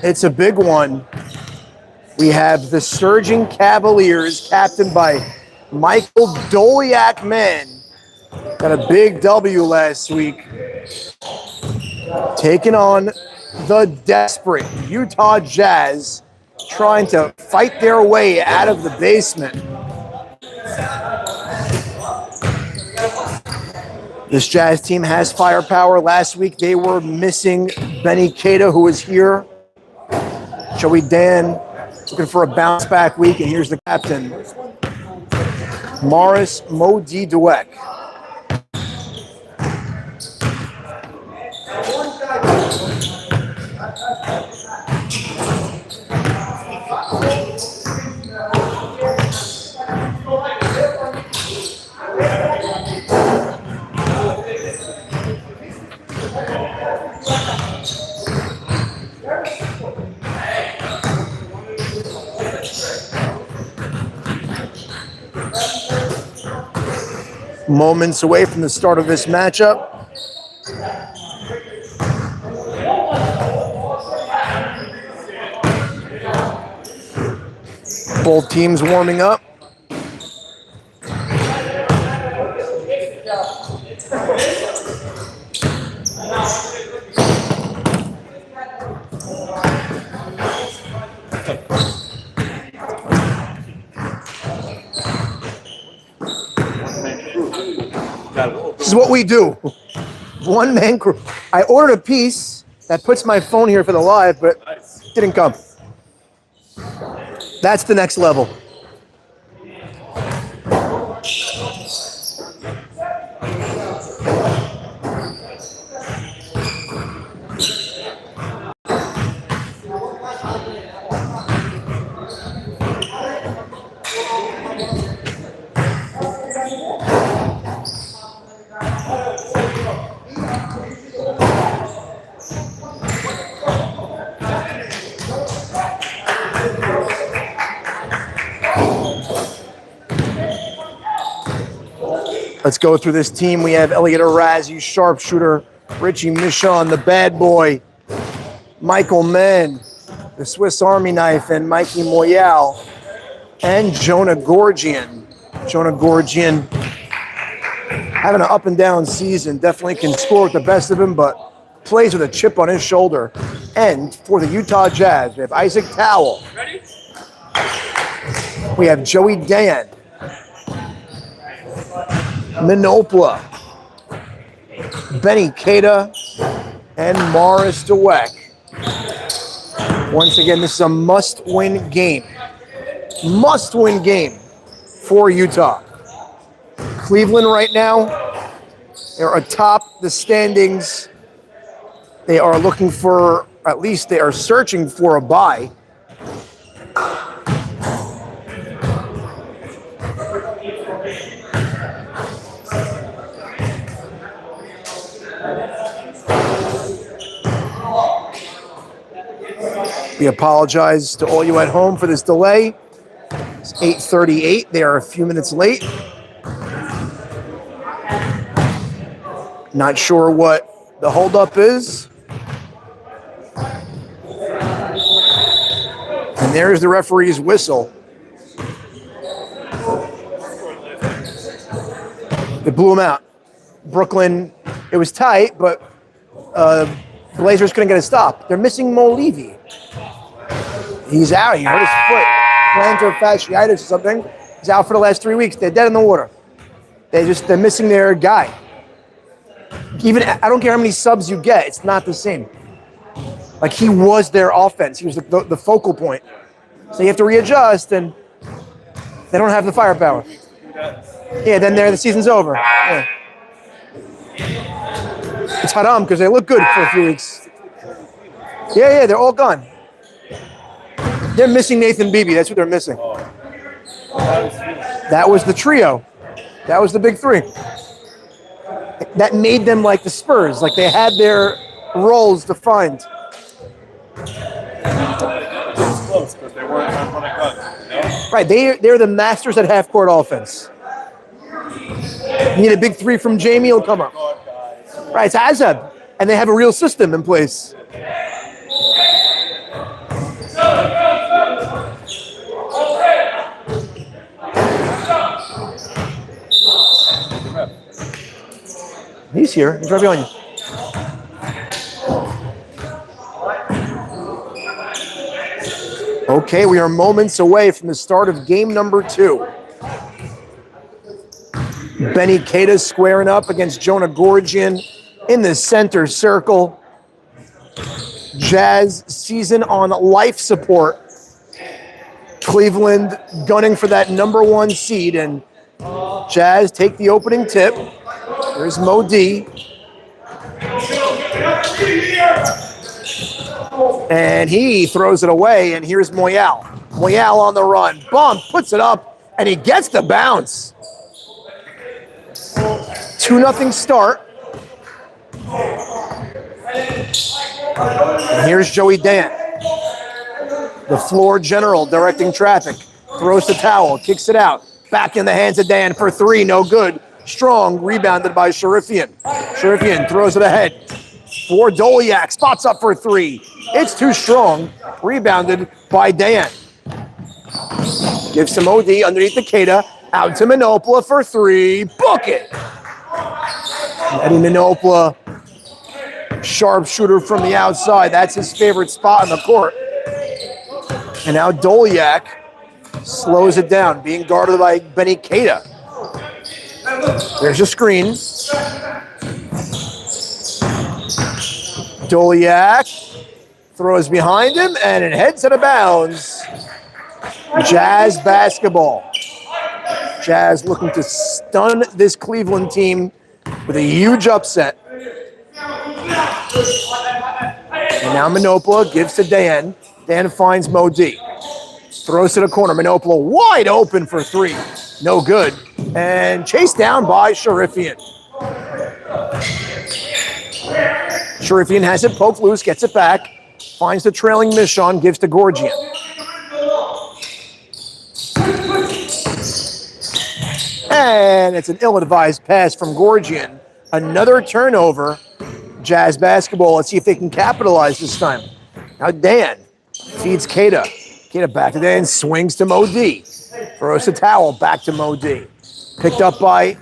It's a big one. We have the surging Cavaliers, captained by Michael Doliak Men. Got a big W last week. Taking on the desperate Utah Jazz, trying to fight their way out of the basement. This Jazz team has firepower. Last week they were missing Benny Keita, who was here. Joey Dan looking for a bounce back week, and here's the captain, Morris Modi Dweck. Moments away from the start of this matchup. Both teams warming up. This is what we do. One-man crew. I ordered a piece that puts my phone here for the live, but it didn't come. That's the next level. Let's go through this team. We have Elliot Arazi, sharpshooter, Richie Michon, the bad boy, Michael Men, the Swiss Army knife, and Mikey Moyal, and Jonah Gorgian. Jonah Gorgian having an up and down season. Definitely can score with the best of him, but plays with a chip on his shoulder. And for the Utah Jazz, we have Isaac Towell. Ready? We have Joey Dan. Minopla, Benny Keita, and Morris Dweck. Once again, this is a must-win game. Must-win game for Utah. Cleveland right now, they're atop the standings. They are looking for, at least they are searching for a bye. We apologize to all you at home for this delay. It's 8:38. They are a few minutes late. Not sure what the holdup is. And there's the referee's whistle. They blew him out. Brooklyn, it was tight, but Blazers couldn't get a stop. They're missing Mo Levy. He's out. He hurt his foot. Plantar fasciitis or something. He's out for the last 3 weeks. They're dead in the water. They're missing their guy. Even I don't care how many subs you get, it's not the same. Like he was their offense. He was the focal point. So you have to readjust, and they don't have the firepower. Yeah, then the season's over. Yeah. It's haram because they look good for a few weeks. Yeah, they're all gone. They're missing Nathan Beebe. That's what they're missing. That was the trio. That was the big three. That made them like the Spurs. Like they had their roles defined. Close, but they weren't on a gun. Right. They're the masters at half-court offense. You need a big three from Jamie, he'll come up. Right, it's Azeb. And they have a real system in place. He's here. He's right behind you. Okay, we are moments away from the start of game number 2. Benny Keita squaring up against Jonah Gorgian in the center circle. Jazz season on life support. Cleveland gunning for that number 1 seed, and Jazz take the opening tip. There's Mo D. And he throws it away, and here's Moyal. Moyal on the run. Bump, puts it up, and he gets the bounce. 2-0 start. And here's Joey Dan, the floor general directing traffic. Throws the towel, kicks it out. Back in the hands of Dan for 3, no good. Strong, rebounded by Sharifian. Sharifian throws it ahead for Doliak. Spots up for 3. It's too strong. Rebounded by Dan. Gives to Modi underneath the Keita. Out to Minopola for 3. Book it. Eddie Minopola, sharpshooter from the outside. That's his favorite spot on the court. And now Doliak slows it down, being guarded by Benny Keita. There's a screen. Doliak throws behind him, and it heads out of bounds. Jazz basketball. Jazz looking to stun this Cleveland team with a huge upset. And now Minopola gives to Dan. Dan finds Mo D. Throws to the corner. Minopola wide open for 3. No good. And chased down by Sharifian. Sharifian has it poked loose, gets it back. Finds the trailing Michon, gives to Gorgian. And it's an ill-advised pass from Gorgian. Another turnover. Jazz basketball. Let's see if they can capitalize this time. Now Dan feeds Keita. Keita back to Dan. Swings to Mo D. Throws the towel back to Mo D. Picked up by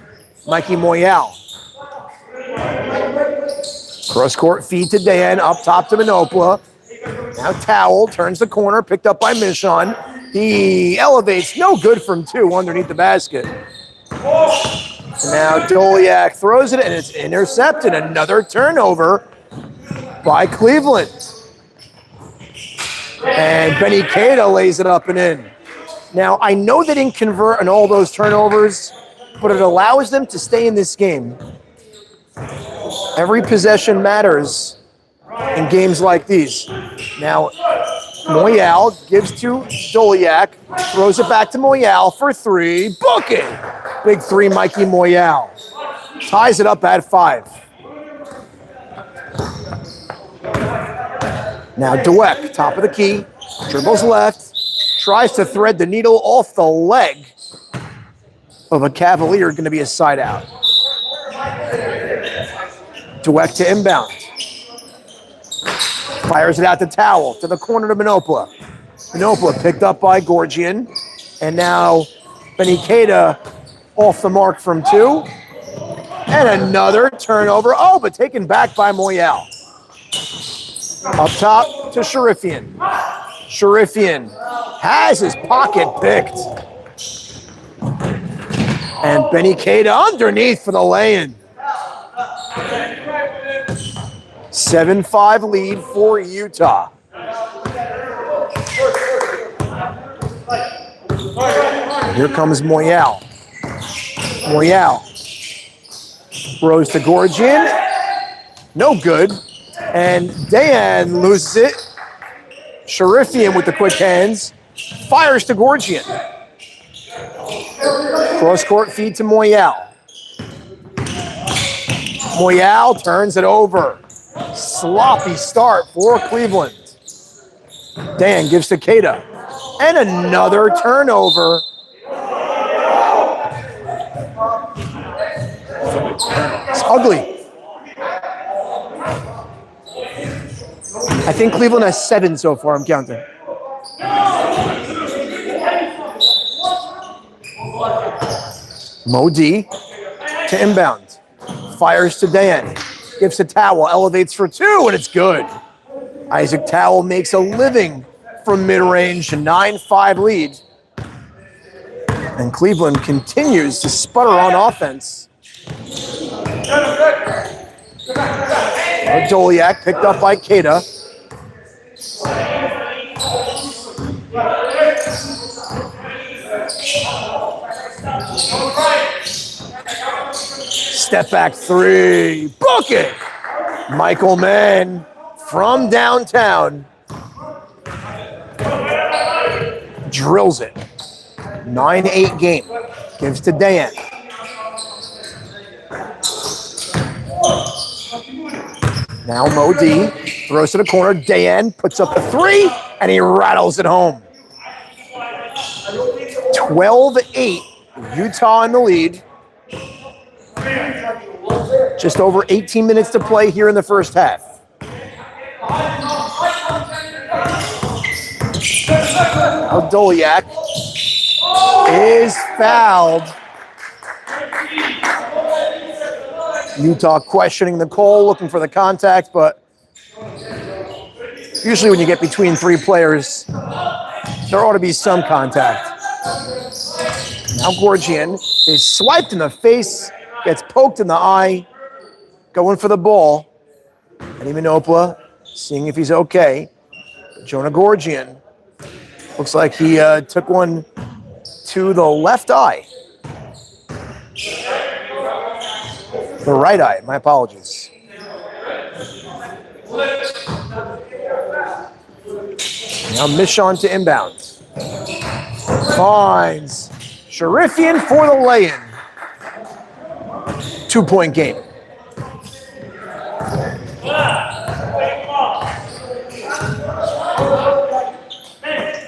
Mikey Moyal. Cross-court feed to Dan. Up top to Minopola. Now towel. Turns the corner. Picked up by Michon. He elevates. No good from 2 underneath the basket. And now Doliak throws it, and it's intercepted. Another turnover by Cleveland. And Benny Keita lays it up and in. Now, I know they didn't convert on all those turnovers, but it allows them to stay in this game. Every possession matters in games like these. Now, Moyal gives to Doliak, throws it back to Moyal for 3. Book it! Big 3, Mikey Moyal. Ties it up at 5. Now Dweck, top of the key, dribbles left, tries to thread the needle off the leg of a Cavalier, going to be a side out. Dweck to inbound. Fires it out the towel to the corner to Minopola. Minopola picked up by Gorgian. And now Benny Keita off the mark from 2. And another turnover. Oh, but taken back by Moyal. Up top to Sharifian. Sharifian has his pocket picked. And Benny Keita underneath for the lay-in. 7-5 lead for Utah. And here comes Moyal. Moyal throws to Gorgian. No good. And Dan loses it. Sharifian with the quick hands. Fires to Gorgian. Cross-court feed to Moyal. Moyal turns it over. Sloppy start for Cleveland. Dan gives to Keita. And another turnover. It's ugly. I think Cleveland has 7 so far, I'm counting. Mo D to inbound. Fires to Dan. Gives to Towel. Elevates for two, and it's good. Isaac Towel makes a living from mid-range. A 9-5 lead. And Cleveland continues to sputter on offense. Doliak picked up by Keita. Step back three. Book it! Michael Mann from downtown drills it. 9-8 game. Gives to Dan. Now Mo D throws to the corner. Dan puts up a three, and he rattles it home. 12-8. Utah in the lead. Just over 18 minutes to play here in the first half. Now Doliak is fouled. Utah questioning the call, looking for the contact, but usually when you get between three players, there ought to be some contact. Now Gorgian is swiped in the face, gets poked in the eye, going for the ball. Eddie Manopla seeing if he's okay. Jonah Gorgian looks like he took one to the left eye. The right eye, my apologies. Now Michon to inbound. Finds Sharifian for the lay-in. 2-point game.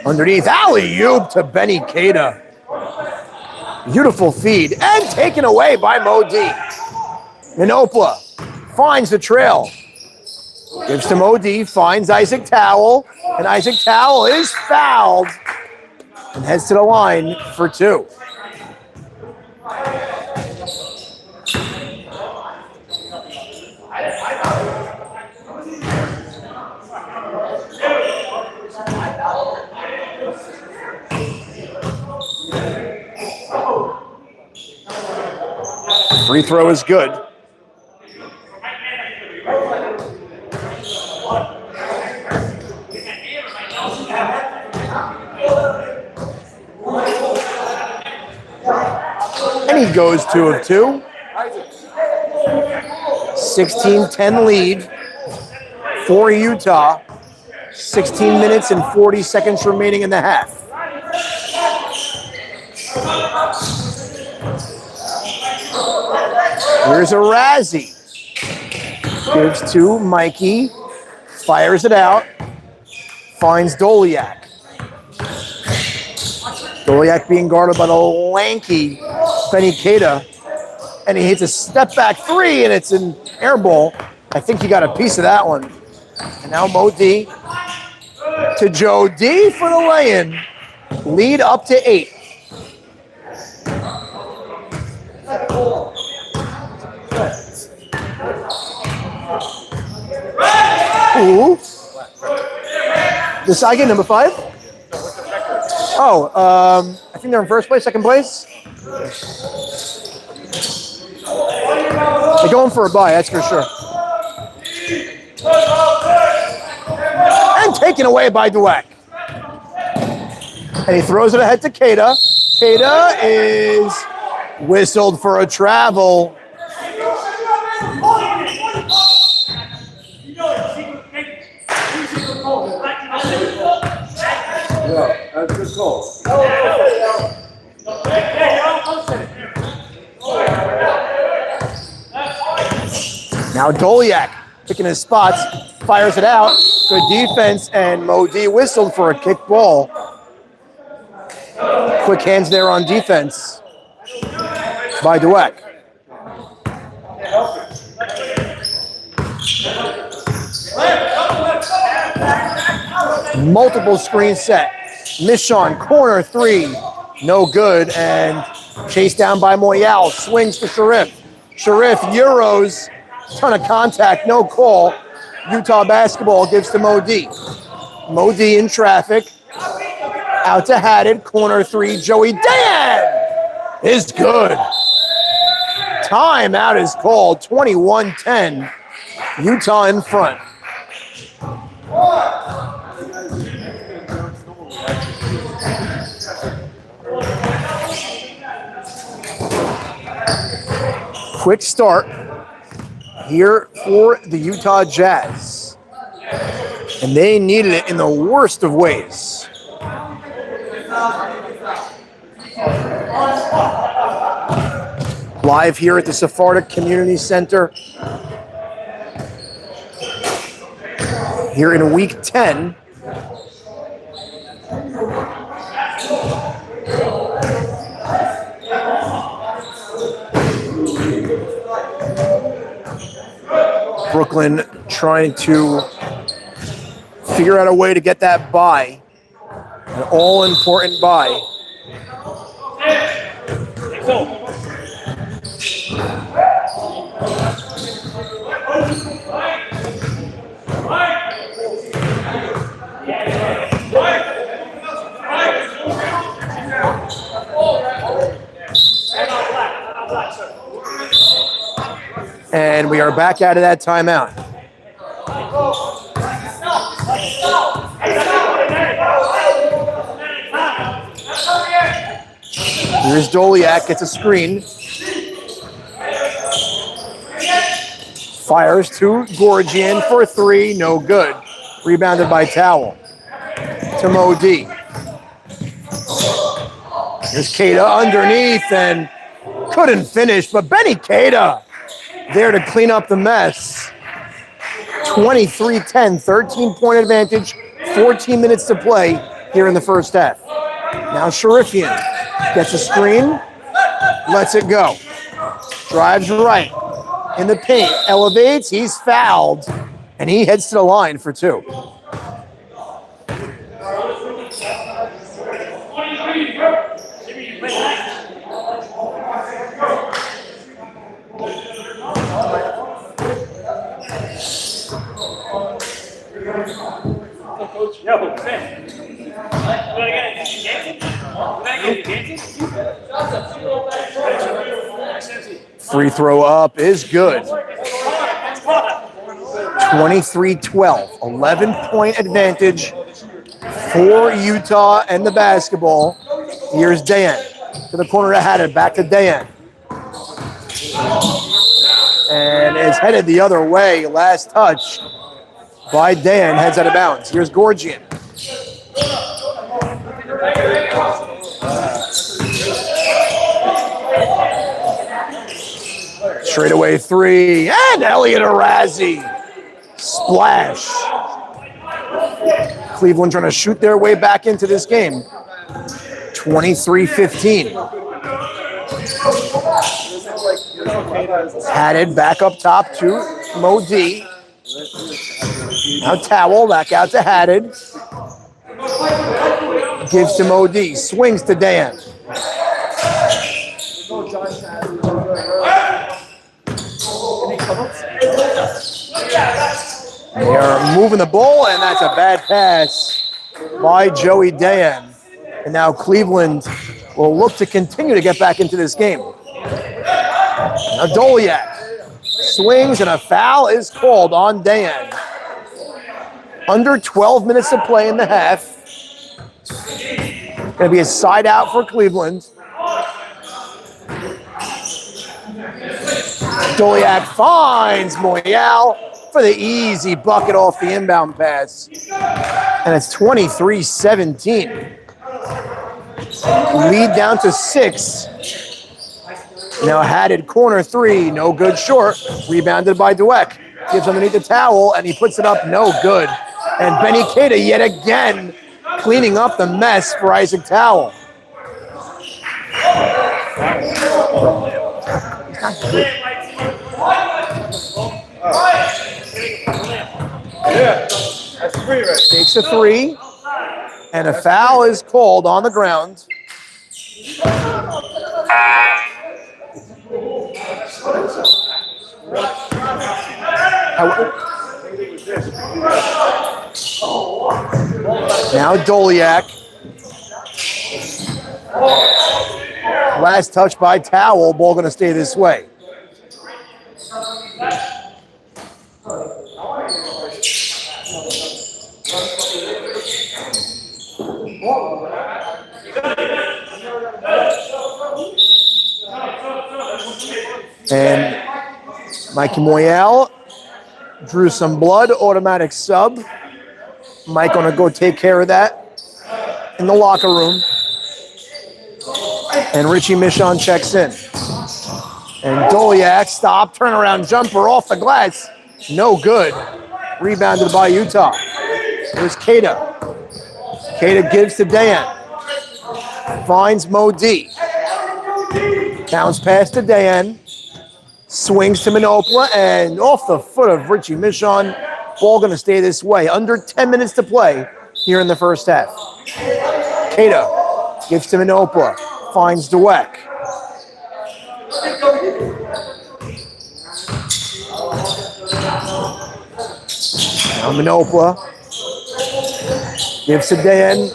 Underneath, alley-oop to Benny Keita. Beautiful feed, and taken away by Mo D. Minopla finds the trail. Gives to Mo D, finds Isaac Towel, and Isaac Towel is fouled and heads to the line for two. Free throw is good. And he goes 2 of 2. 16-10 lead for Utah. 16 minutes and 40 seconds remaining in the half. Here's a Razzie. Gives to Mikey. Fires it out. Finds Doliak. Doliak being guarded by the lanky Benny Keita. And he hits a step back three, and it's an air ball. I think he got a piece of that one. And now Mo D to Joe D for the lay-in. Lead up to 8. Ooh. The side game, number 5? Oh, I think they're in first place, second place. They're going for a bye, that's for sure. And taken away by Dweck. And he throws it ahead to Keita. Keita is whistled for a travel. Yeah, that's a good call. Now Doliak picking his spots, fires it out. Good defense, and Mo D whistled for a kick ball. Quick hands there on defense by Dweck. Multiple screen set. Michon, corner 3. No good, and chased down by Moyal. Swings to Sharif. Sharif Euros, ton of contact, no call. Utah basketball gives to Modi. Modi in traffic. Out to Haddad, corner three. Joey Dan is good. Timeout is called, 21-10. Utah in front. Quick start here for the Utah Jazz. And they needed it in the worst of ways. Live here at the Sephardic Community Center. Here in week 10. Brooklyn trying to figure out a way to get that bye. An all-important bye. And we are back out of that timeout. Here's Doliak, gets a screen. Fires to Gorgian for three, no good. Rebounded by Towel. To Modi. Here's Keita underneath and couldn't finish, but Benny Keita there to clean up the mess. 23-10, 13-point advantage, 14 minutes to play here in the first half. Now Sharifian gets a screen, lets it go. Drives right in the paint, elevates, he's fouled, and he heads to the line for two. Free throw up is good. 23-12, 11-point advantage for Utah and the basketball. Here's Dan to the corner to Haddad, back to Dan. And it's headed the other way. Last touch by Dan, heads out of bounds. Here's Gorgian. Straightaway three, and Elliot Arazi. Splash. Cleveland trying to shoot their way back into this game. 23-15. Haddad back up top to Modi. Now Towel back out to Haddad. Gives to Modi. Swings to Dan. They are moving the ball, and that's a bad pass by Joey Dan. And now Cleveland will look to continue to get back into this game. Now Doliak swings, and a foul is called on Dan. Under 12 minutes to play in the half. Going to be a side out for Cleveland. Doliak finds Moyal for the easy bucket off the inbound pass. And it's 23-17. Lead down to 6. Now Haddad corner three, no good short. Rebounded by Dweck. Gives underneath the Towel, and he puts it up, no good. And Benny Keita yet again cleaning up the mess for Isaac Towel. Takes a three, and a foul is called on the ground. Now Doliak. Last touch by Towel. Ball going to stay this way. And Mikey Moyal drew some blood, automatic sub. Mike gonna go take care of that in the locker room. And Richie Michon checks in. And Doliak, stop, turnaround jumper off the glass. No good. Rebounded by Utah. Here's Keita. Keita gives to Dan. Finds Mo D. Counts pass to Dan. Swings to Manopla, and off the foot of Richie Michon. Ball going to stay this way. Under 10 minutes to play here in the first half. Keita gives to Manopla. Finds Dweck. Now Manopla gives to Dan.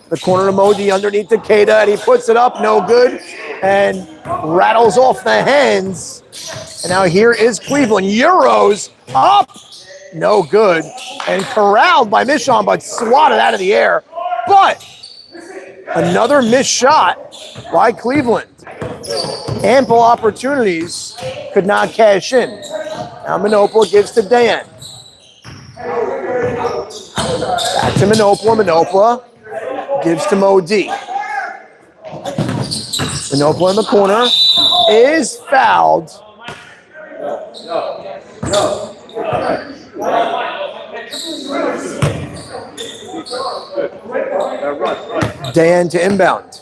The corner to Modi underneath to Keita, and he puts it up. No good. And rattles off the hands. And now here is Cleveland. Euros up. No good. And corralled by Michon, but swatted out of the air. But another missed shot by Cleveland. Ample opportunities, could not cash in. Now Manopla gives to Dan. Back to Manopla. Manopla gives to Mo D. Manopla in the corner is fouled. Dan to inbound.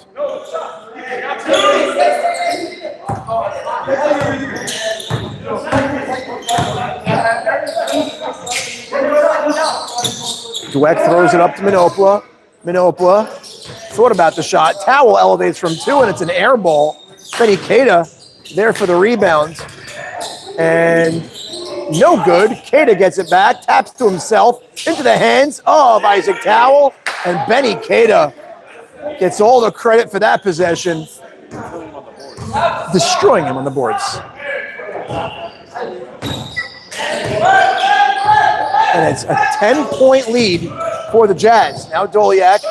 Dweck throws it up to Manopla. Manopla thought about the shot. Towel elevates from two, and it's an air ball. Benny Keita there for the rebound. And no good. Keita gets it back, taps to himself, into the hands of Isaac Towel. And Benny Keita gets all the credit for that possession. Destroying him on the boards. And it's a 10-point lead for the Jazz. Now Doliak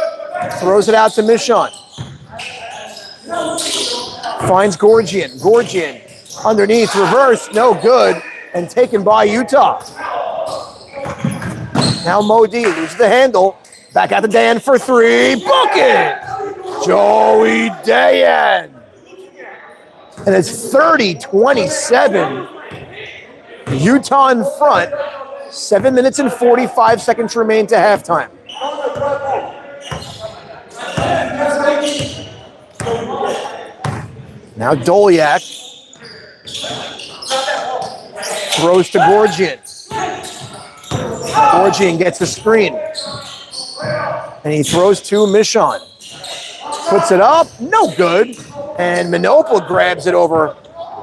throws it out to Michon. Finds Gorgian. Gorgian underneath, reverse, no good, and taken by Utah. Now Mo D loses the handle. Back out to Dan for three. Book it! Joey Dayan. And it's 30-27. Utah in front. 7 minutes and 45 seconds remain to halftime. Now Doliak throws to Gorgian. Gorgian gets the screen. And he throws to Michon. Puts it up, no good. And Manopla grabs it over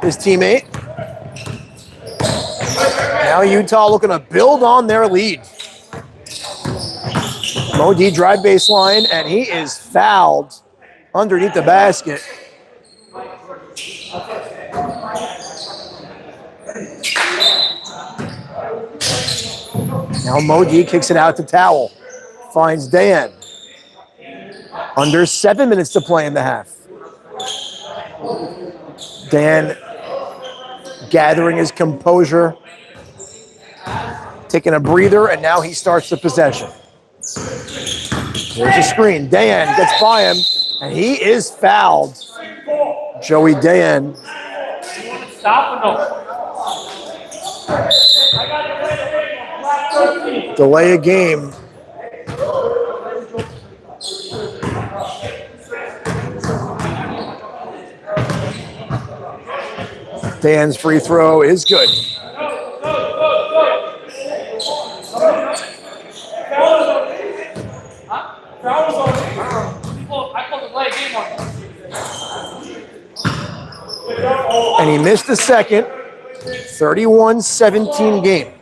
his teammate. Now Utah looking to build on their lead. Mo D drive baseline, and he is fouled underneath the basket. Now Mo D kicks it out to Towel. Finds Dan. Under 7 minutes to play in the half. Dan gathering his composure, taking a breather, and now he starts the possession. There's a screen. Dan gets by him, and he is fouled. Joey Dan. Delay a game. Dan's free throw is good. And he missed the second. 31-17 game.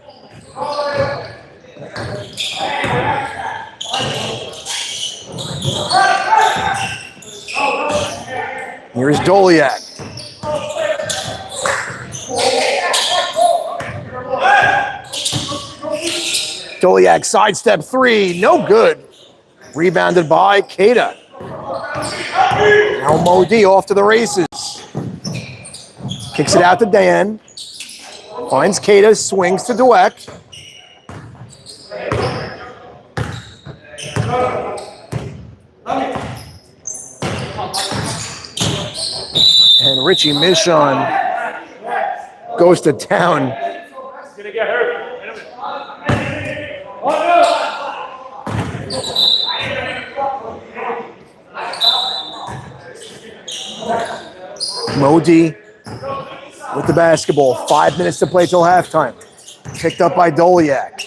Here's Doliak. Doliak sidestep three, no good. Rebounded by Keita. Now Modi off to the races. Kicks it out to Dan. Finds Keita, swings to Dweck. And Richie Michon goes to town. Modi with the basketball. 5 minutes to play till halftime. Picked up by Doliak.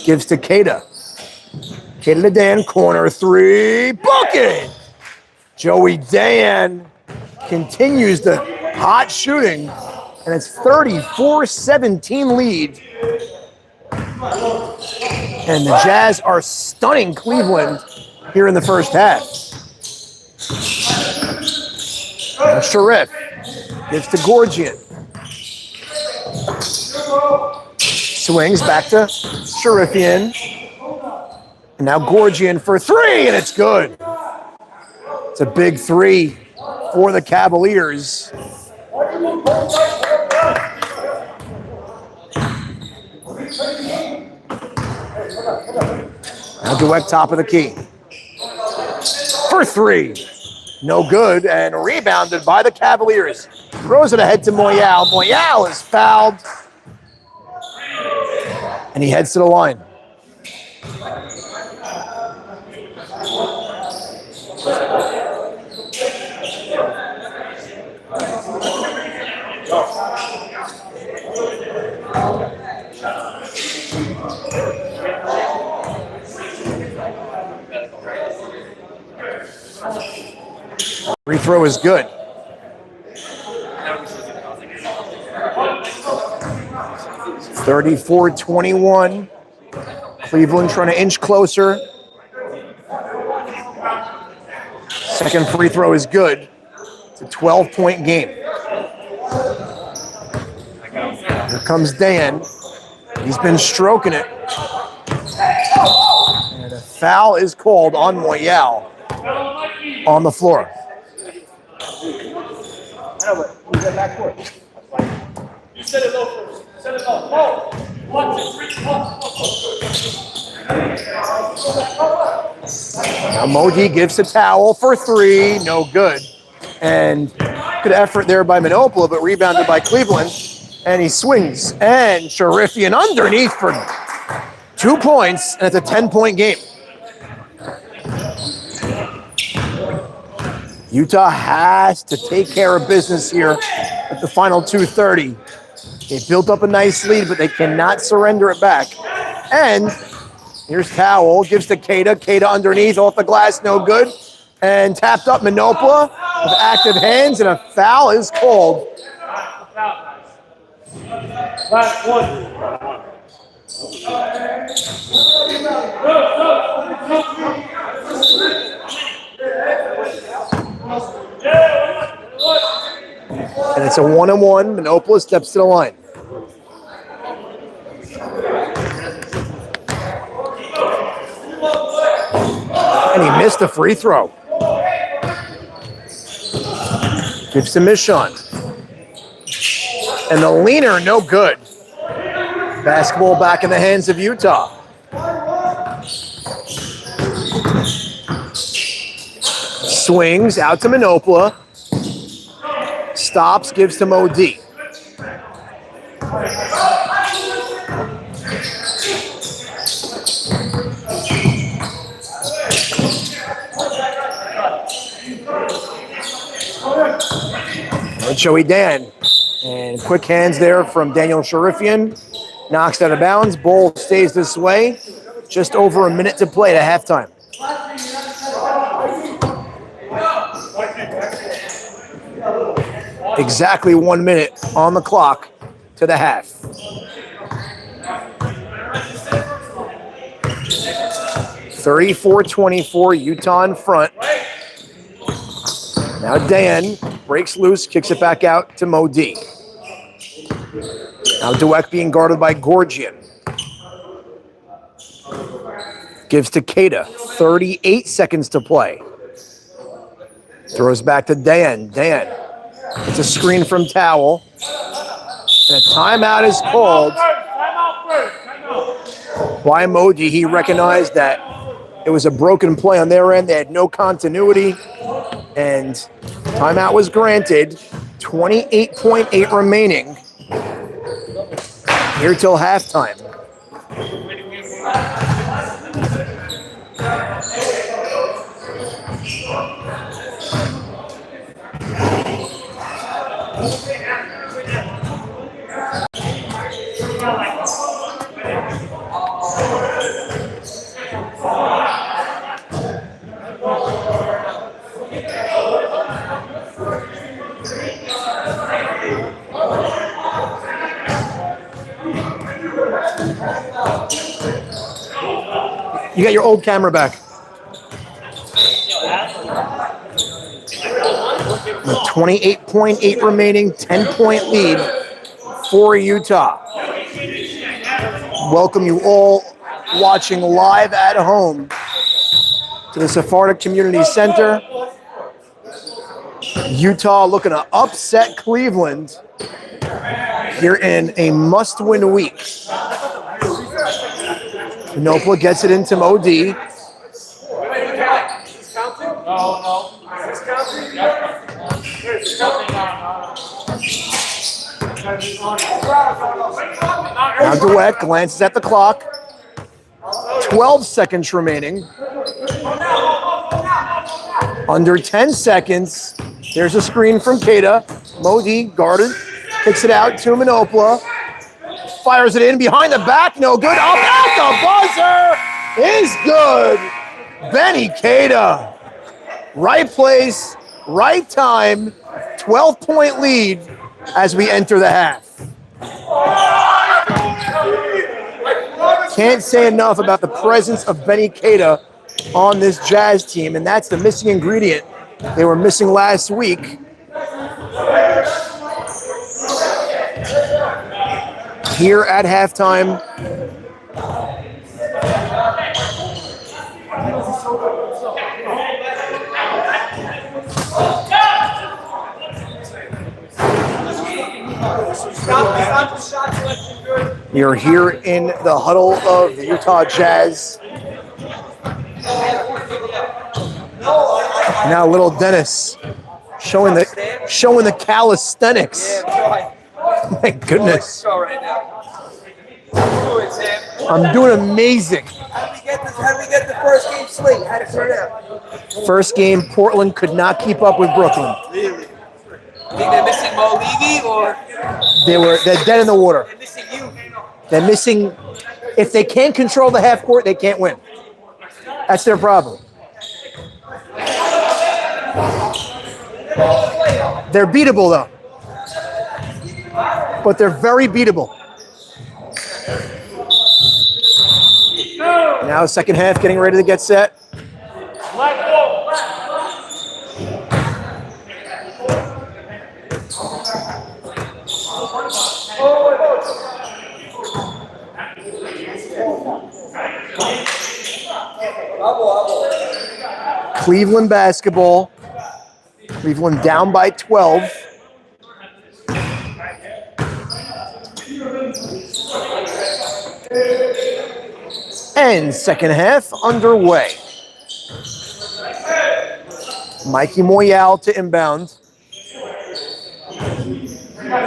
Gives to Keita. Keita to Dan, corner three, bucket! Joey Dan continues the hot shooting, and it's 34-17 lead. And the Jazz are stunning Cleveland here in the first half. Sharif gives to Gorgian. Swings back to Sharifian. And now Gorgian for three, and it's good. It's a big three for the Cavaliers. Now Dweck top of the key. For three. No good, and rebounded by the Cavaliers. Throws it ahead to Moyal. Moyal is fouled. And he heads to the line. Free throw is good. It's 34-21. Cleveland trying to inch closer. Second free throw is good. It's a 12-point game. Here comes Dan. He's been stroking it. And a foul is called on Moyal on the floor. You said it low first. Set it up. Oh. 1, 2, 3, 4. Now Modi gives a towel for three, no good. And good effort there by Minopola, but rebounded by Cleveland. And he swings. And Sharifian underneath for 2 points, and it's a 10-point game. Utah has to take care of business here at the final 2:30. They built up a nice lead, but they cannot surrender it back. And here's Towel, gives to Keita. Keita underneath, off the glass, no good. And tapped up Minopola with active hands, and a foul is called. Last one. And it's a 1-on-1. Minopola steps to the line. And he missed the free throw. Gives to Michon. And the leaner, no good. Basketball back in the hands of Utah. Swings out to Minopola. Stops, gives to Modi. Joey Dan. And quick hands there from Daniel Sharifian. Knocks out of bounds. Ball stays this way. Just over a minute to play at halftime. Exactly 1 minute on the clock to the half. 34-24, Utah in front. Now Dan breaks loose, kicks it back out to Mo D. Now Dweck being guarded by Gorgian. Gives to Keita, 38 seconds to play. Throws back to Dan. Dan, it's a screen from Towel. And a timeout is called by Moji. He recognized that it was a broken play on their end. They had no continuity. And timeout was granted. 28.8 remaining. Here till halftime. You got your old camera back. With 28.8 remaining, 10-point lead for Utah. Welcome you all watching live at home to the Sephardic Community Center. Utah looking to upset Cleveland here in a must-win week. Nopla gets it into Mo D. Now Dweck glances at the clock. 12 seconds remaining. Under 10 seconds. There's a screen from Keita. Mo D guarded. Kicks it out to Manopla. Fires it in behind the back. No good. Up at the buzzer is good. Benny Keita. Right place, right time. 12-point lead as we enter the half. Can't say enough about the presence of Benny Keita on this Jazz team, and that's the missing ingredient they were missing last week. Here at halftime, you're here in the huddle of the Utah Jazz. Now little Dennis showing the calisthenics. My goodness. I'm doing amazing. How did we get the first game slate? How did it turn out? First game, Portland could not keep up with Brooklyn. Really? You think they're missing Mo Levy or? They're dead in the water. They're missing you. They're missing, if they can't control the half court, they can't win. That's their problem. They're beatable though. But they're very beatable. Now second half getting ready to get set. Cleveland basketball. Cleveland down by 12. And second half underway. Mikey Moyal to inbound.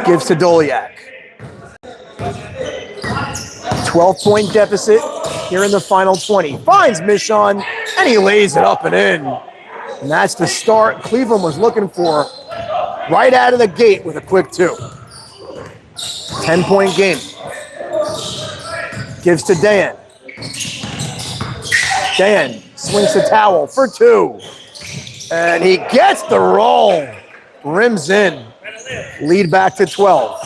Gives to Doliak. 12-point deficit here in the final 20. Finds Michon, and he lays it up and in. And that's the start Cleveland was looking for right out of the gate with a quick 2. 10-point game. Gives to Dan. Dan swings the towel for 2. And he gets the roll. Rims in. Lead back to 12.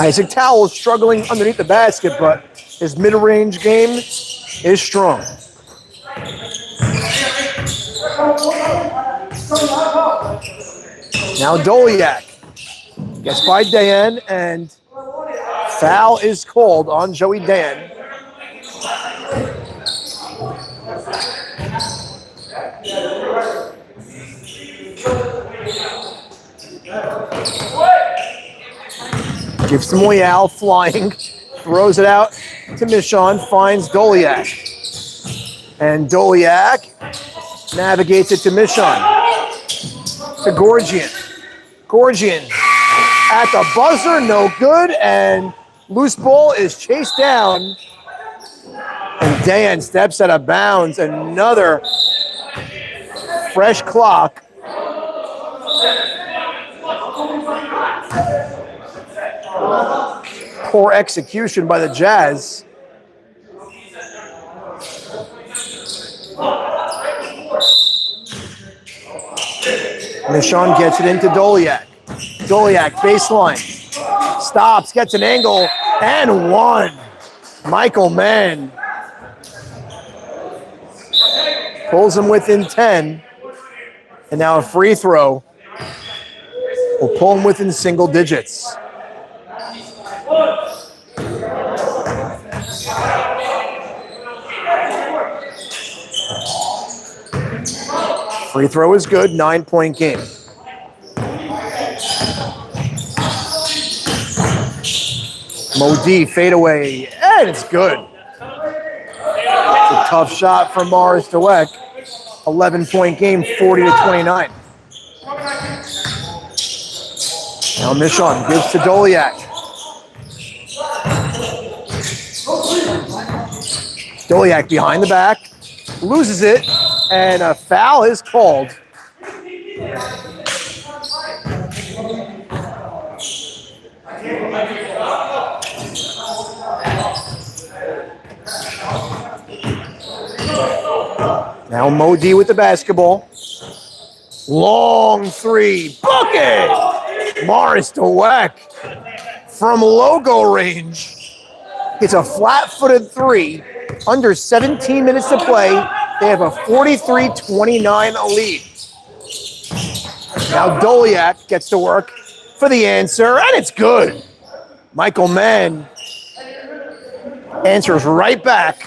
Isaac Towell is struggling underneath the basket, but his mid-range game is strong. Now Doliak gets by Dayan, and foul is called on Joey Dayan. Gives to Moyal, flying, throws it out to Michon, finds Doliak. And Doliak navigates it to Michon. To Gorgian. Gorgian at the buzzer, no good, and loose ball is chased down. And Dan steps out of bounds. Another fresh clock. Poor execution by the Jazz. Michon gets it into Doliak. Doliak, baseline. Stops, gets an angle, and one. Michael Mann pulls him within 10. And now a free throw will pull him within single digits. Free throw is good, 9-point game. Mo D, fadeaway, and it's good. It's a tough shot from Morris Dweck. 11-point game, 40-29. Now Michon gives to Doliak. Doliak behind the back, loses it, and a foul is called. Now Mo D with the basketball. Long three, bucket! Morris Dweck from logo range. It's a flat-footed three. Under 17 minutes to play, they have a 43-29 lead. Now Doliak gets to work for the answer, and it's good. Michael Mann answers right back.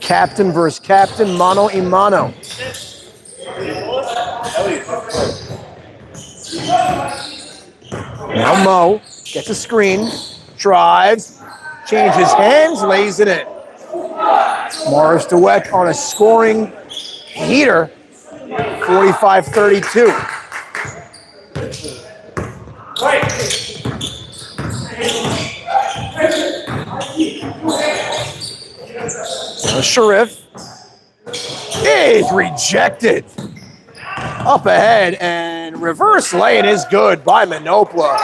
Captain versus captain, mano a mano. Now Mo gets a screen, drives, changes hands, lays it in. Morris Dweck on a scoring heater, 45-32. Sharif is rejected. Up ahead, and reverse lay-in is good by Manopla.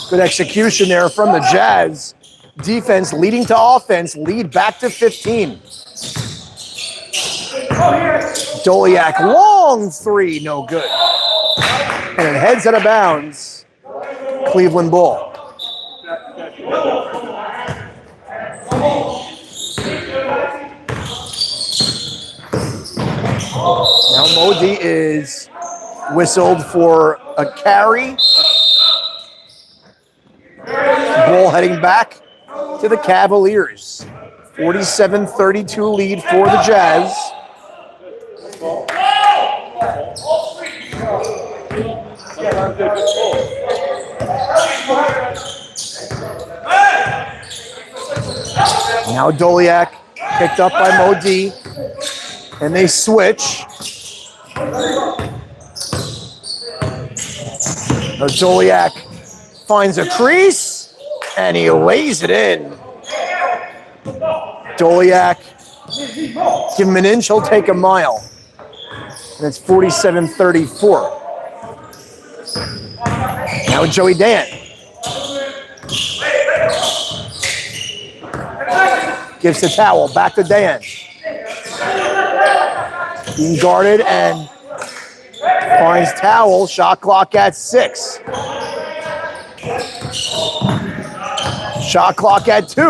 Good execution there from the Jazz. Defense leading to offense, lead back to 15. Doliak, long three, no good. And it heads out of bounds. Cleveland ball. Now Modi is whistled for a carry. Ball heading back to the Cavaliers. 47-32 lead for the Jazz. Now Doliak picked up by Modi, and they switch. Doliak finds a crease, and he lays it in. Doliak, give him an inch, he'll take a mile. And it's 47-34. Now Joey Dan. Gives the towel, back to Dan. being guarded and finds towel. Shot clock at 6. Shot clock at 2.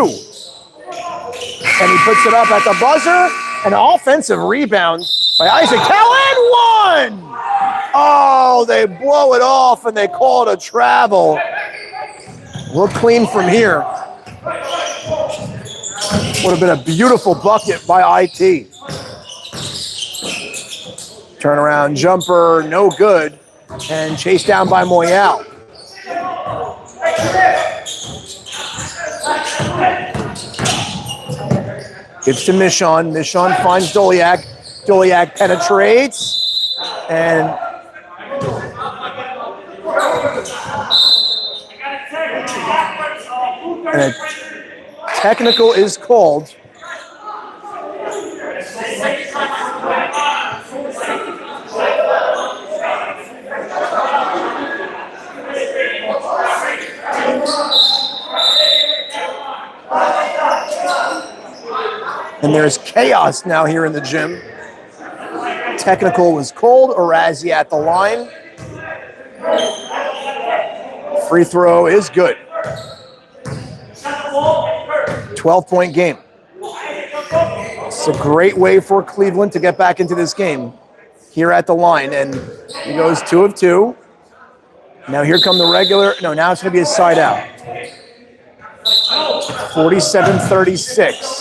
And he puts it up at the buzzer. An offensive rebound by Isaac Towel and 1! Oh, they blow it off and they call it a travel. Look clean from here. Would have been a beautiful bucket by IT. Turnaround jumper, no good. And chased down by Moyal. Gives to Michon. Michon finds Doliak. Doliak penetrates. And a technical is called. And there's chaos now here in the gym. Technical was called. Arazi at the line. Free throw is good. 12-point game. It's a great way for Cleveland to get back into this game here at the line. And he goes 2 of 2. Now here come the regular. No, now it's going to be a side out. 47-36.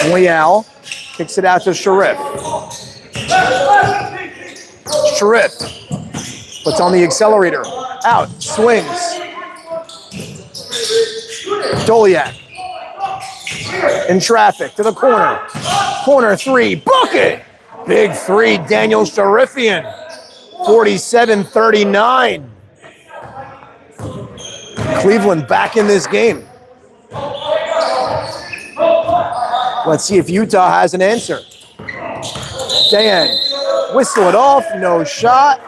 Moyal kicks it out to Sharif. Sharif puts on the accelerator. Out, swings. Doliak in traffic to the corner. Corner 3, bucket! Big 3, Daniel Sharifian. 47-39. Cleveland back in this game. Let's see if Utah has an answer. Dan, whistle it off, no shot.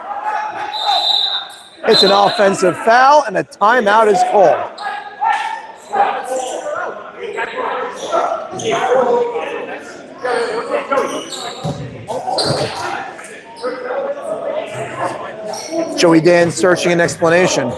It's an offensive foul, and a timeout is called. Joey Dan searching an explanation.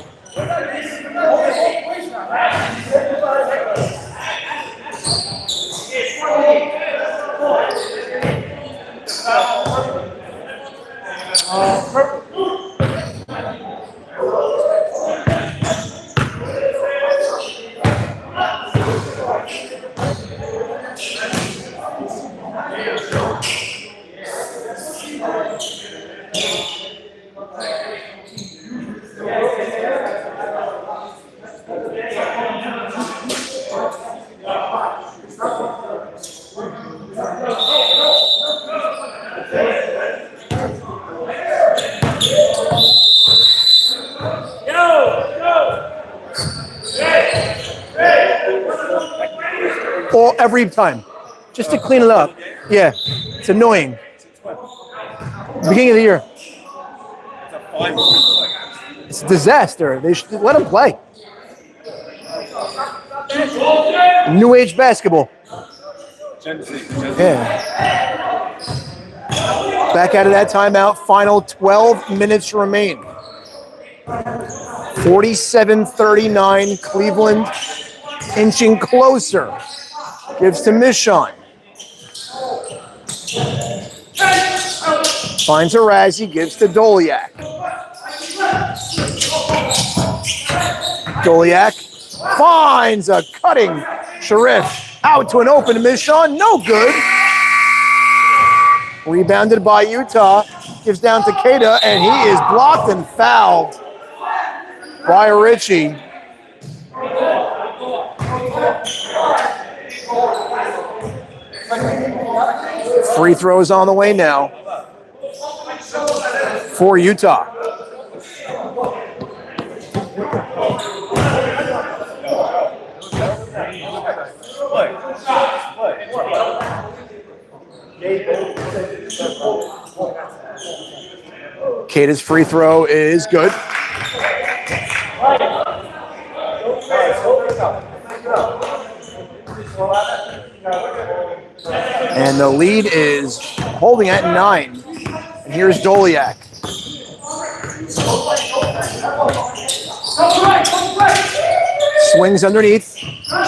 Or every time, just to clean it up. Yeah, it's annoying. Beginning of the year. It's a disaster. They should let them play. New age basketball. Yeah. Back out of that timeout. Final 12 minutes remain. 47-39. Cleveland inching closer. Gives to Michon. Finds Arazi, gives to Doliak. Doliak finds a cutting Sharif out to an open Michon, no good. Rebounded by Utah, gives down to Keita, and he is blocked and fouled by Richie. Free throws on the way now for Utah. Keita's free throw is good. And the lead is holding at 9. And here's Doliak. Swings underneath.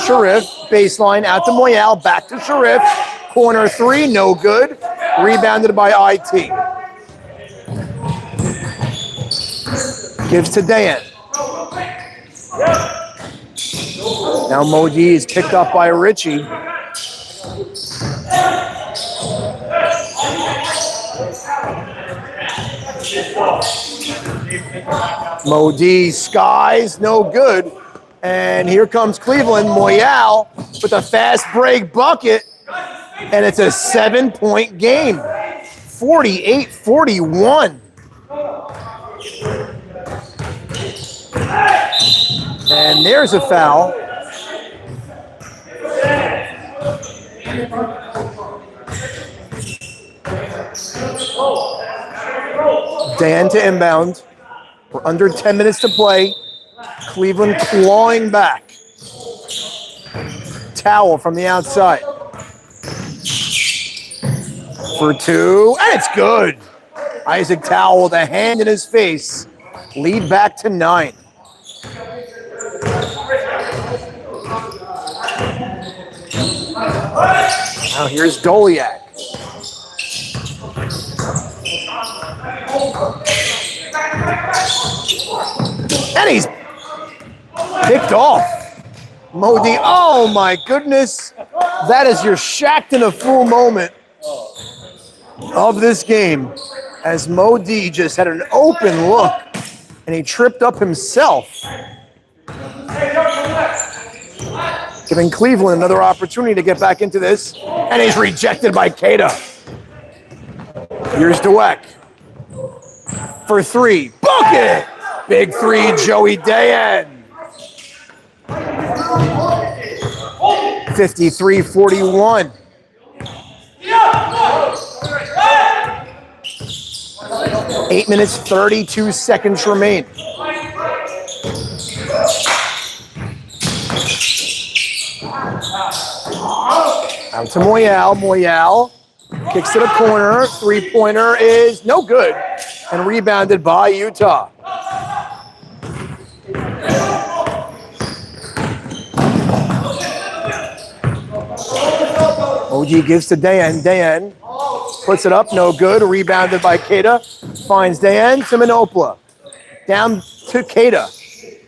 Sharif, baseline out to Moyal, back to Sharif. Corner 3, no good. Rebounded by IT. Gives to Dan. Now Modi is picked up by Richie. Modi skies, no good. And here comes Cleveland. Moyal with a fast break bucket. And it's a 7-point game. 48-41. And there's a foul. Dan to inbound. We're under 10 minutes to play. Cleveland clawing back. Towel from the outside. For 2, and it's good. Isaac Towel with a hand in his face. Lead back to 9. Now here's Doliak. And he's picked off. Modi, oh my goodness. That is your shacked in a fool moment of this game. As Modi just had an open look and he tripped up himself. Giving Cleveland another opportunity to get back into this. And he's rejected by Keita. Here's Dweck. For 3. Bucket! Big 3, Joey Dayan. 53-41. 8 minutes, 32 seconds remain. Out to Moyal. Moyal kicks to the corner. 3-pointer is no good. And rebounded by Utah. OG gives to Dan. Dan puts it up, no good. Rebounded by Keita. Finds Dan to Manopla. Down to Keita.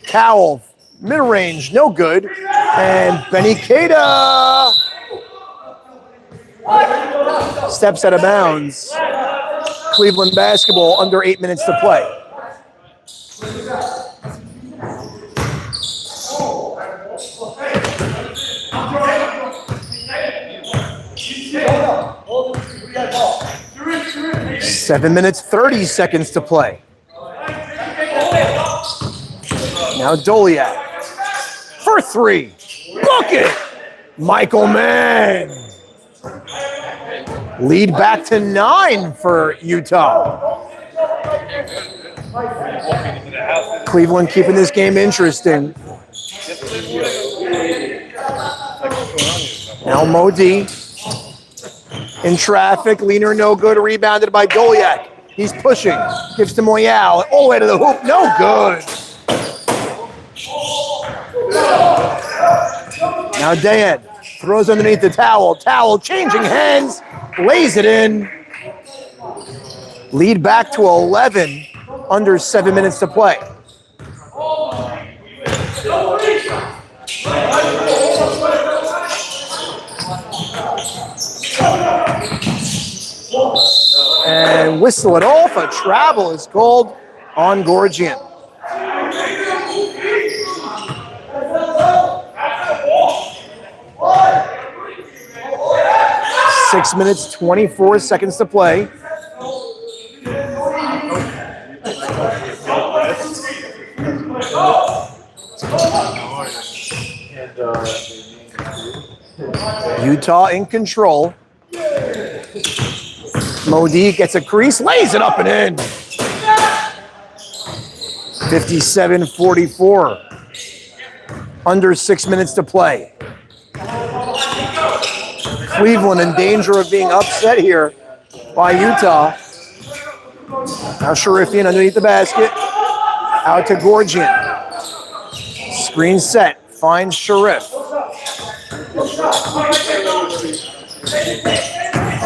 Towel, mid-range, no good. And Benny Keita steps out of bounds. Cleveland basketball, under 8 minutes to play. Seven minutes, 30 seconds to play. Now Doliak for 3. Bucket! Michael Mann. Lead back to 9 for Utah. Cleveland keeping this game interesting. Now Modi in traffic, leaner no good, rebounded by Doliak. He's pushing, gives to Moyal, all the way to the hoop, no good. Now Dan throws underneath the towel. Towel changing hands, lays it in. Lead back to 11, under 7 minutes to play. And whistle it off. A travel is called on Gorgian. 6 minutes, 24 seconds to play. Utah in control. Modi gets a crease, lays it up and in. 57-44. Under 6 minutes to play. Cleveland in danger of being upset here by Utah. Now Sharifian underneath the basket. Out to Gorgian. Screen set. Finds Sharif.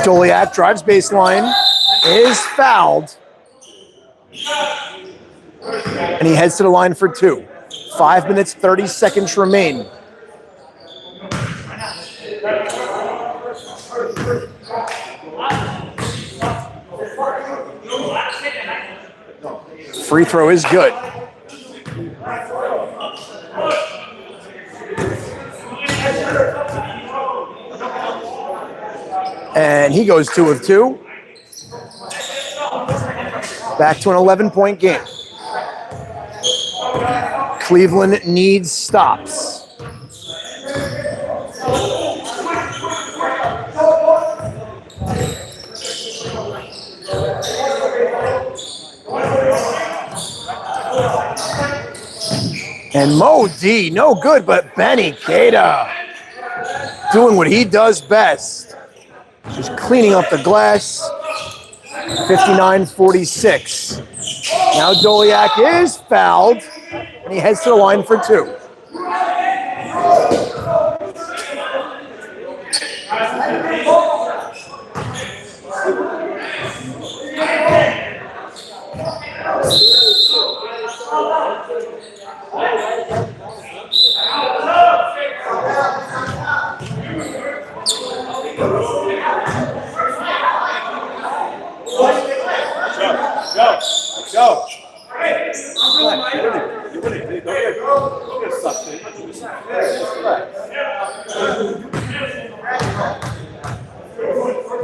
Doliak drives baseline. Is fouled. And he heads to the line for 2. 5 minutes, 30 seconds remain. Free throw is good. And he goes 2 of 2. Back to an 11-point game. Cleveland needs stops. And Mo D, no good, but Benny Keita doing what he does best. Just cleaning up the glass. 59-46. Now Doliak is fouled, and he heads to the line for 2. Go.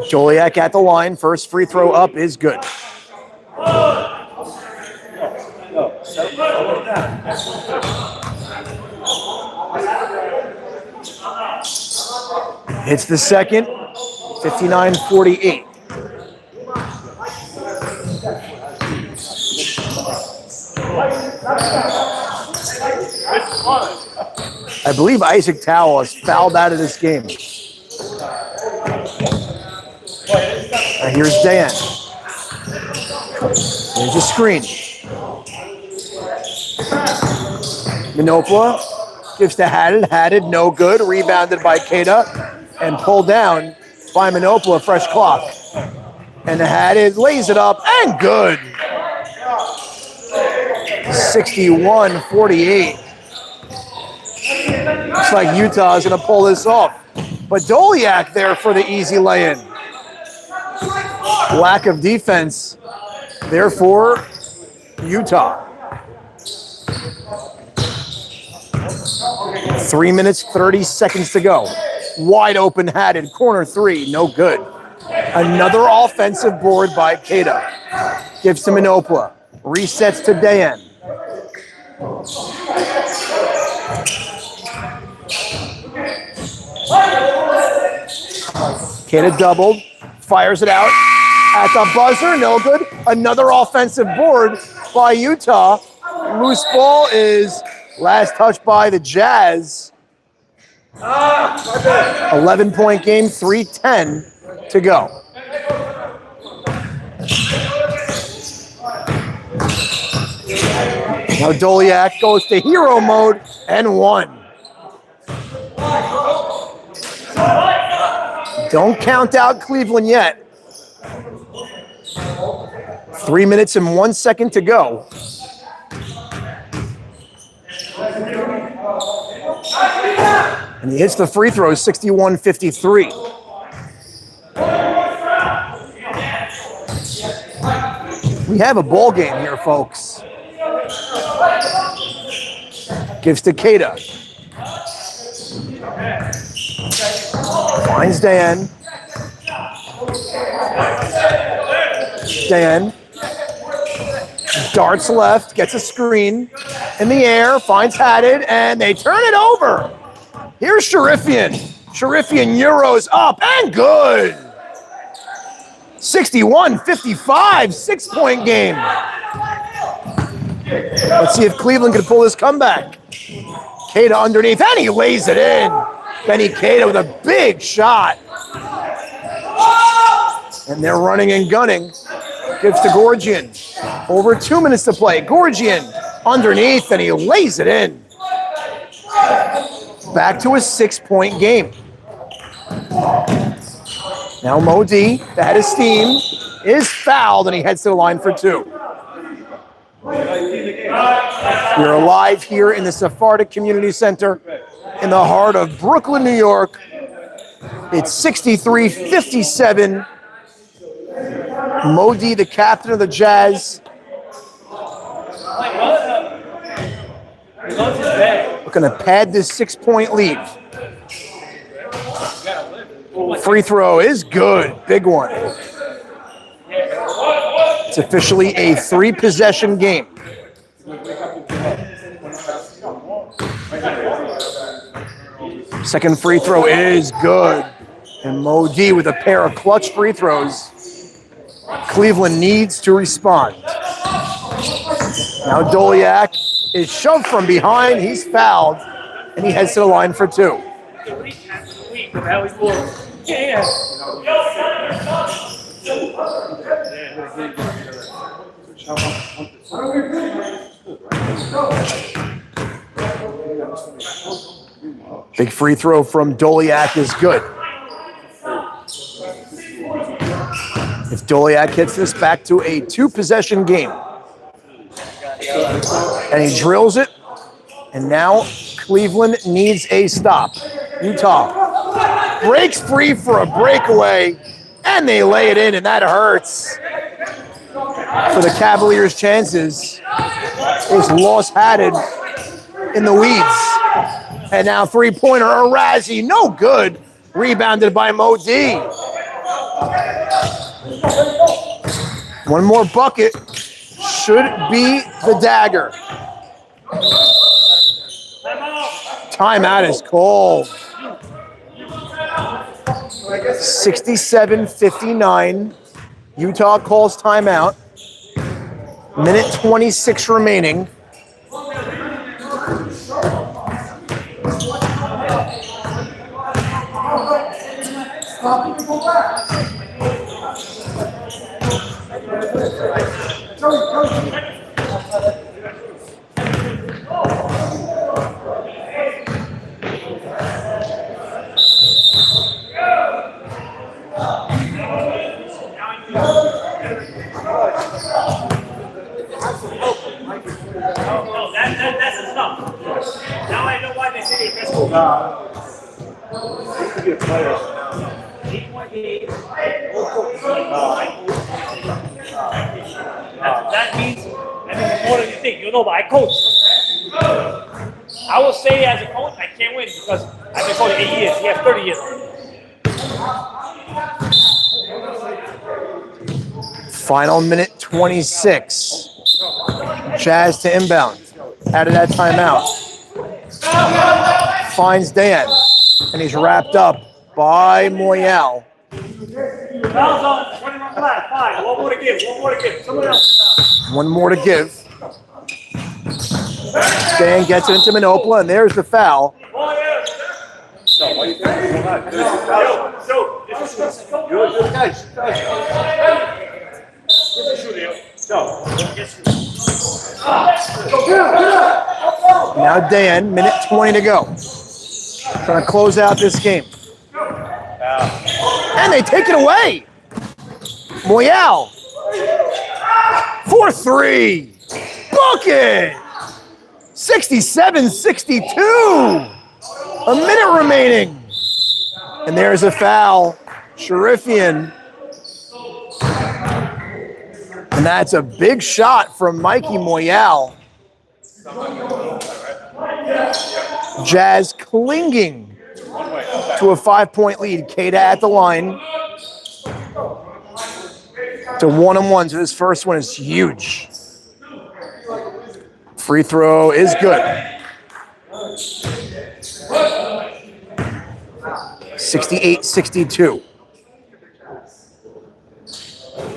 Joliak at the line. First free throw up is good. Hits the second. 59-48. I believe Isaac Towell is fouled out of this game. Here's Dan. There's a screen. Minopla gives to Haddad. Haddad, no good. Rebounded by Keita and pulled down by Minopla. Fresh clock. And Haddad lays it up and good. 61-48. Looks like Utah is going to pull this off. But Doliak there for the easy lay-in. Lack of defense, therefore, Utah. 3 minutes, 30 seconds to go. Wide open Haddad, corner 3, no good. Another offensive board by Keita. Gives to Minopla. Resets to Dayan. Keita doubled. Fires it out. At the buzzer, no good. Another offensive board by Utah. Loose ball is last touch by the Jazz. 11-point game, 3:10 to go. Now Doliak goes to hero mode and 1. Don't count out Cleveland yet. 3 minutes and 1 second to go. And he hits the free throw, 61-53. We have a ball game here, folks. Gives to Keita. Finds Dan. Dan darts left, gets a screen in the air, finds Haddad, and they turn it over. Here's Sharifian. Sharifian Euros up and good. 61-55, 6-point game. Let's see if Cleveland can pull this comeback. Keita underneath, and he lays it in. Benny Keita with a big shot. And they're running and gunning. Gives to Gorgian. Over 2 minutes to play. Gorgian underneath, and he lays it in. Back to a 6-point game. Now Modi, the head of steam, is fouled, and he heads to the line for 2. We're alive here in the Sephardic Community Center in the heart of Brooklyn, New York. It's 63-57. Modi, the captain of the Jazz, looking to pad this 6-point lead. Free throw is good. Big one. It's officially a 3-possession game. Second free throw is good. And Modi with a pair of clutch free throws. Cleveland needs to respond. Now Doliak is shoved from behind. He's fouled, and he heads to the line for 2. Big free throw from Doliak is good. If Doliak hits this, back to a 2-possession game. And he drills it. And now Cleveland needs a stop. Utah breaks free for a breakaway, and they lay it in, and that hurts. For the Cavaliers' chances is lost-hatted in the weeds. And now three-pointer, Arazi, no good. Rebounded by Modi. One more bucket should be the dagger. Timeout is called. 67-59. Utah calls timeout. Minute 26 remaining. That's enough. Now I know why they say it's cool. That means more than you think. You know, but I coach. I will say as a coach, I can't win because I've been coaching 8 years. He has 30 years. Final minute 26. Jazz to inbound. Out of that timeout. Finds Dan. And he's wrapped up by Moyal. Fouls on 21 flat. Fine. One more to give. Someone else. One more to give. Dan gets it into Manopla, and there's the foul. Now Dan, minute 20 to go. Trying to close out this game. And they take it away. Moyal. 4-3. Bucket. 67-62. A minute remaining. And there's a foul. Sharifian. And that's a big shot from Mikey Moyal. Jazz clinging to a 5-point lead. Keita at the line. To 1-1. So this first one is huge. Free throw is good. 68-62.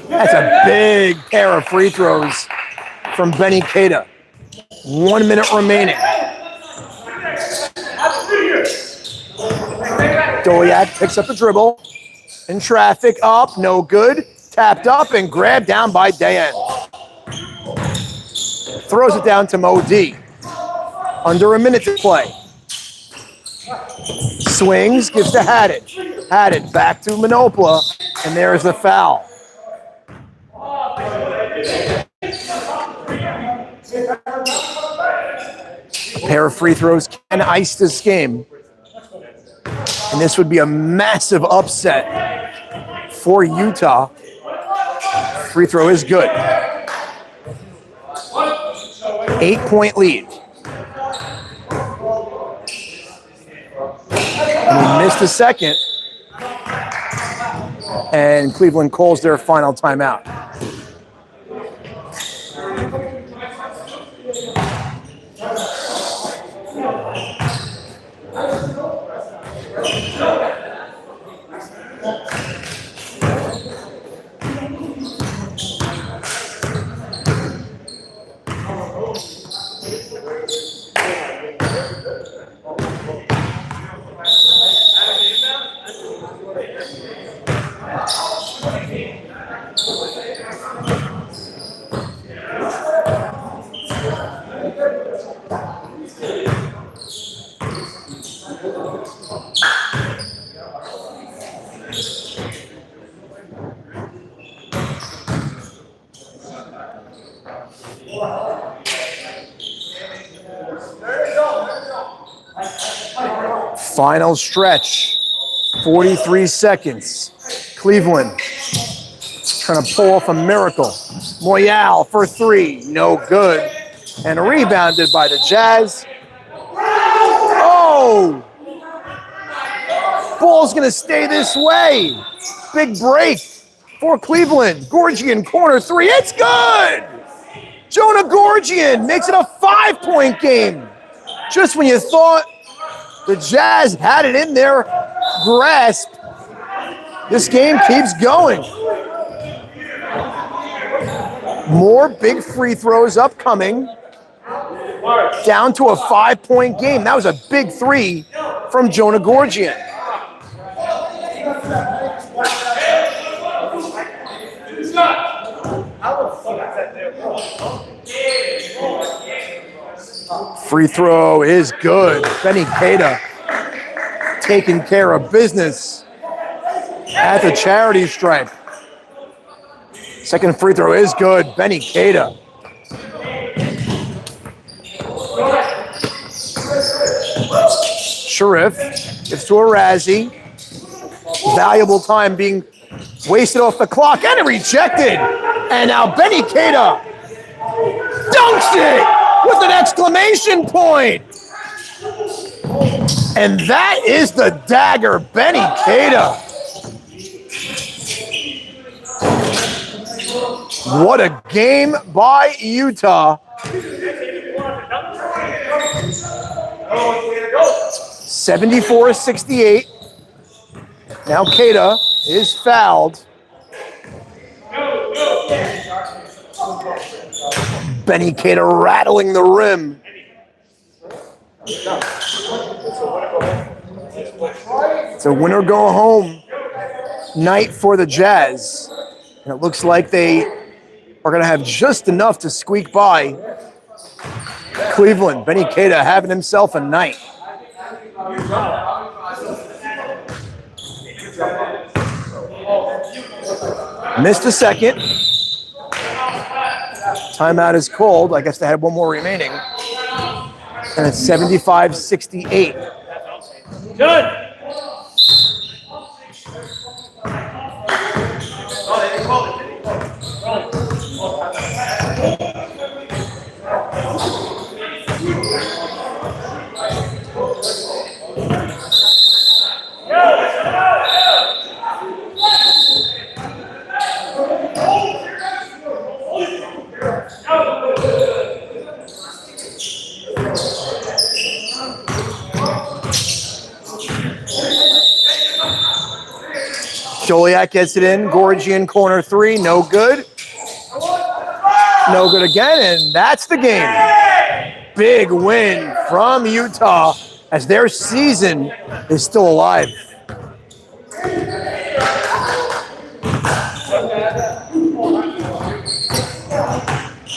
That's a big pair of free throws from Benny Keita. 1 minute remaining. Doliak picks up the dribble. In traffic, up, no good. Tapped up and grabbed down by Dayan. Throws it down to Mo D. Under a minute to play. Swings, gives to Haddad. Haddad back to Manopola, and there's the foul. A pair of free throws can ice this game. And this would be a massive upset for Utah. Free throw is good. 8-point lead. And he missed a second. And Cleveland calls their final timeout. Final stretch, 43 seconds. Cleveland trying to pull off a miracle. Moyal for three, no good. And rebounded by the Jazz. Oh! Ball's gonna stay this way. Big break for Cleveland. Gorgian, corner three, it's good! Jonah Gorgian makes it a 5-point game. Just when you thought the Jazz had it in their grasp, this game keeps going. More big free throws upcoming. Down to a 5-point game. That was a big three from Jonah Gorgian. Free throw is good. Benny Queta taking care of business at the charity stripe. Second free throw is good. Benny Queta. Sharif gives to Arazi. Valuable time being wasted off the clock and rejected. And now Benny Queta dunks it with an exclamation point. And that is the dagger, Benny Queta. What a game by Utah. 74-68. Now Queta is fouled. Benny Queta rattling the rim. It's a winner go home night for the Jazz. And it looks like they are going to have just enough to squeak by Cleveland. Benny Queta having himself a night. Missed a second. Timeout is called. I guess they had one more remaining. And it's 75-68. Good. Joliak gets it in. Gorgian corner three, no good. No good again, and that's the game. Big win from Utah as their season is still alive.